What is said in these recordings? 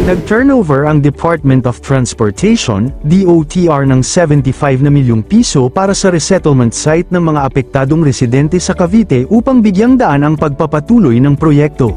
Nag-turnover ang Department of Transportation, DOTR ng 75 na milyong piso para sa resettlement site ng mga apektadong residente sa Cavite upang bigyang daan ang pagpapatuloy ng proyekto.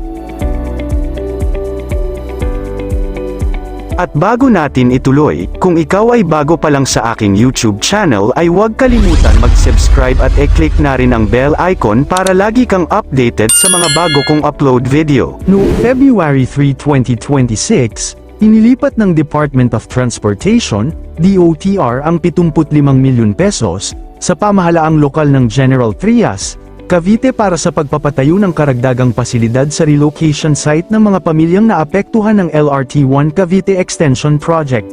At bago natin ituloy, kung ikaw ay bago pa lang sa aking YouTube channel ay huwag kalimutan mag-subscribe at i-click na rin ang bell icon para lagi kang updated sa mga bago kong upload video. Noong February 3, 2026, inilipat ng Department of Transportation, DOTR ang 75 milyon pesos sa pamahalaang lokal ng General Trias, Cavite para sa pagpapatayo ng karagdagang pasilidad sa relocation site ng mga pamilyang naapektuhan ng LRT-1 Cavite Extension Project.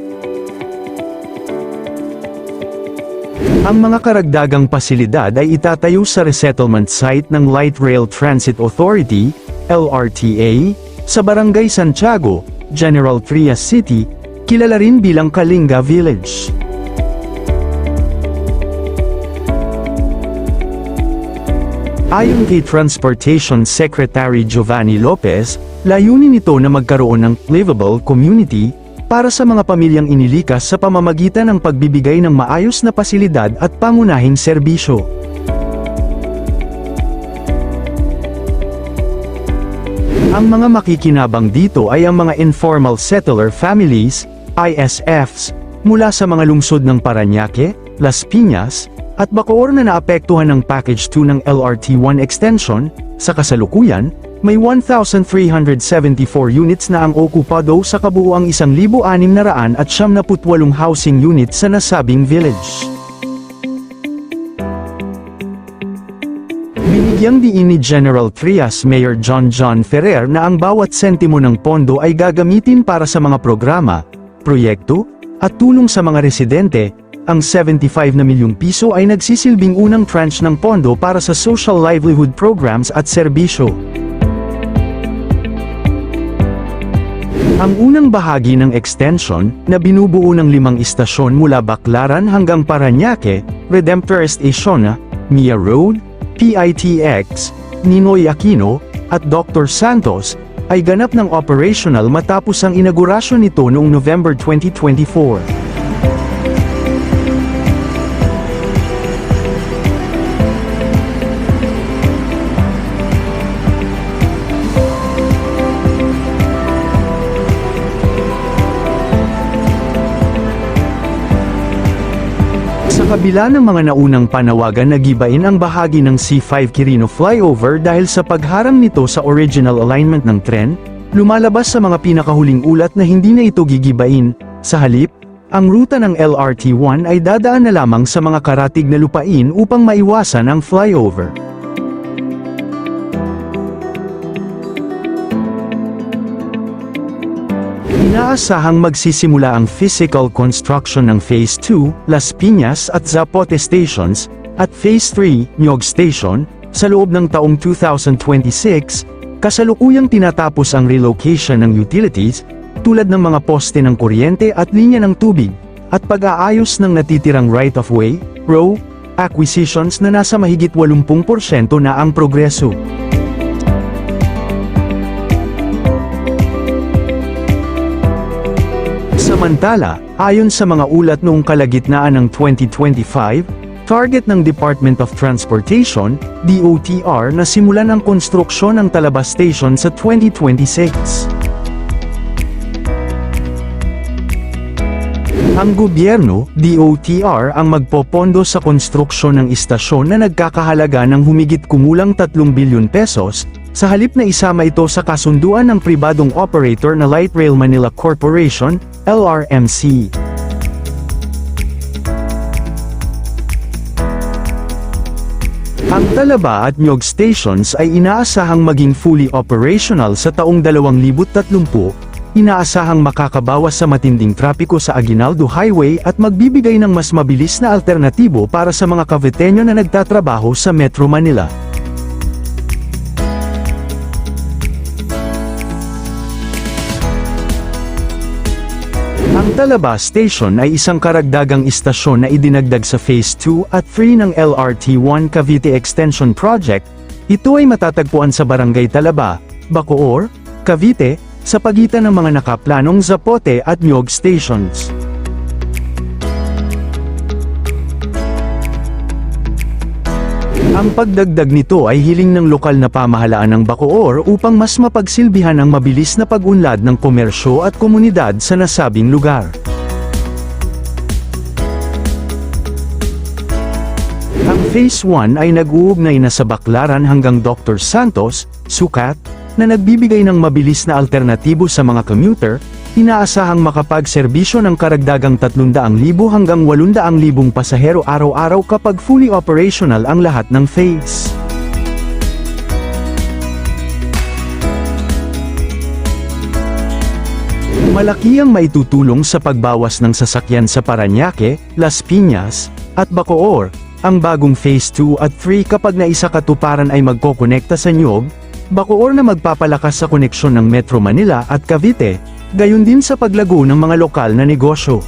Ang mga karagdagang pasilidad ay itatayo sa resettlement site ng Light Rail Transit Authority, LRTA, sa Barangay Santiago, General Trias City, kilala rin bilang Kalinga Village. Ayon kay Transportation Secretary Giovanni Lopez, layunin nito na magkaroon ng livable community para sa mga pamilyang inilikas sa pamamagitan ng pagbibigay ng maayos na pasilidad at pangunahing serbisyo. Ang mga makikinabang dito ay ang mga informal settler families, ISFs, mula sa mga lungsod ng Parañaque, Las Piñas, at Bacoor na naapektuhan ng Package 2 ng LRT-1 Extension. Sa kasalukuyan, may 1,374 units na ang okupado sa kabuuang 1,678 housing units sa nasabing village. Binigyang diin ni General Trias Mayor John Ferrer na ang bawat sentimo ng pondo ay gagamitin para sa mga programa, proyekto, at tulong sa mga residente. Ang 75 na milyong piso ay nagsisilbing unang tranche ng pondo para sa social livelihood programs at serbisyo. Ang unang bahagi ng extension, na binubuo ng 5 istasyon mula Baclaran hanggang Parañaque, Redemptor Station, Mia Road, PITX, Ninoy Aquino, at Dr. Santos, ay ganap ng operational matapos ang inaugurasyon nito noong November 2024. Sa kabila ng mga naunang panawagan na gibain ang bahagi ng C5 Quirino Flyover dahil sa pagharang nito sa original alignment ng tren, lumalabas sa mga pinakahuling ulat na hindi na ito gigibain. Sa halip, ang ruta ng LRT-1 ay dadaan na lamang sa mga karatig na lupain upang maiwasan ang flyover. Inaasahang magsisimula ang physical construction ng Phase 2, Las Piñas at Zapote Stations, at Phase 3, Nyog Station, sa loob ng taong 2026, kasalukuyang tinatapos ang relocation ng utilities, tulad ng mga poste ng kuryente at linya ng tubig, at pag-aayos ng natitirang right-of-way, ROW, acquisitions na nasa mahigit 80% na ang progreso. Samantala, ayon sa mga ulat noong kalagitnaan ng 2025, target ng Department of Transportation, DOTR na simulan ang konstruksyon ng Talaba Station sa 2026. Ang gobyerno, DOTR ang magpopondo sa konstruksyon ng istasyon na nagkakahalaga ng humigit kumulang 3 bilyon pesos, sa halip na isama ito sa kasunduan ng pribadong operator na Light Rail Manila Corporation, LRMC. Ang Talaba at Nyog Stations ay inaasahang maging fully operational sa taong 2030, inaasahang makakabawas sa matinding trapiko sa Aguinaldo Highway at magbibigay ng mas mabilis na alternatibo para sa mga Caviteño na nagtatrabaho sa Metro Manila. Ang Talaba Station ay isang karagdagang istasyon na idinagdag sa Phase 2 at 3 ng LRT-1 Cavite Extension Project. Ito ay matatagpuan sa Barangay Talaba, Bacoor, Cavite, sa pagitan ng mga nakaplanong Zapote at Nyog stations. Ang pagdagdag nito ay hiling ng lokal na pamahalaan ng Bacoor upang mas mapagsilbihan ang mabilis na pag-unlad ng komersyo at komunidad sa nasabing lugar. Ang Phase 1 ay nag-uugnay na sa Baclaran hanggang Dr. Santos, Sucat, na nagbibigay ng mabilis na alternatibo sa mga commuter. Inaasahang makapagserbisyo ng karagdagang 300,000 hanggang 800,000 pasahero araw-araw kapag fully operational ang lahat ng phase. Malaki ang maitutulong sa pagbawas ng sasakyan sa Parañaque, Las Piñas, at Bacoor, ang bagong Phase 2 at 3 kapag naisakatuparan ay magkokonekta sa Nyog, Bacoor na magpapalakas sa koneksyon ng Metro Manila at Cavite, gayon din sa paglago ng mga lokal na negosyo.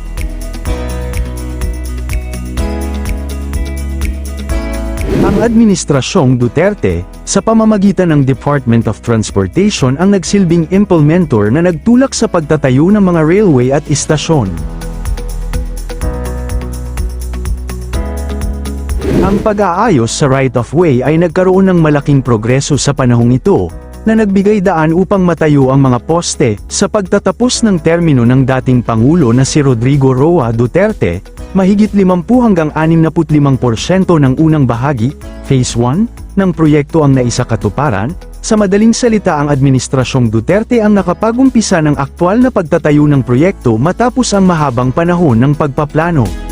Ang Administrasyong Duterte, sa pamamagitan ng Department of Transportation ang nagsilbing implementor na nagtulak sa pagtatayo ng mga railway at istasyon. Ang pag-aayos sa right-of-way ay nagkaroon ng malaking progreso sa panahong ito, na nagbigay daan upang matayo ang mga poste, sa pagtatapos ng termino ng dating Pangulo na si Rodrigo Roa Duterte, mahigit 50 hanggang 65% ng unang bahagi, Phase 1, ng proyekto ang naisakatuparan. Sa madaling salita, ang Administrasyong Duterte ang nakapag-umpisa ng aktwal na pagtatayo ng proyekto matapos ang mahabang panahon ng pagpaplano.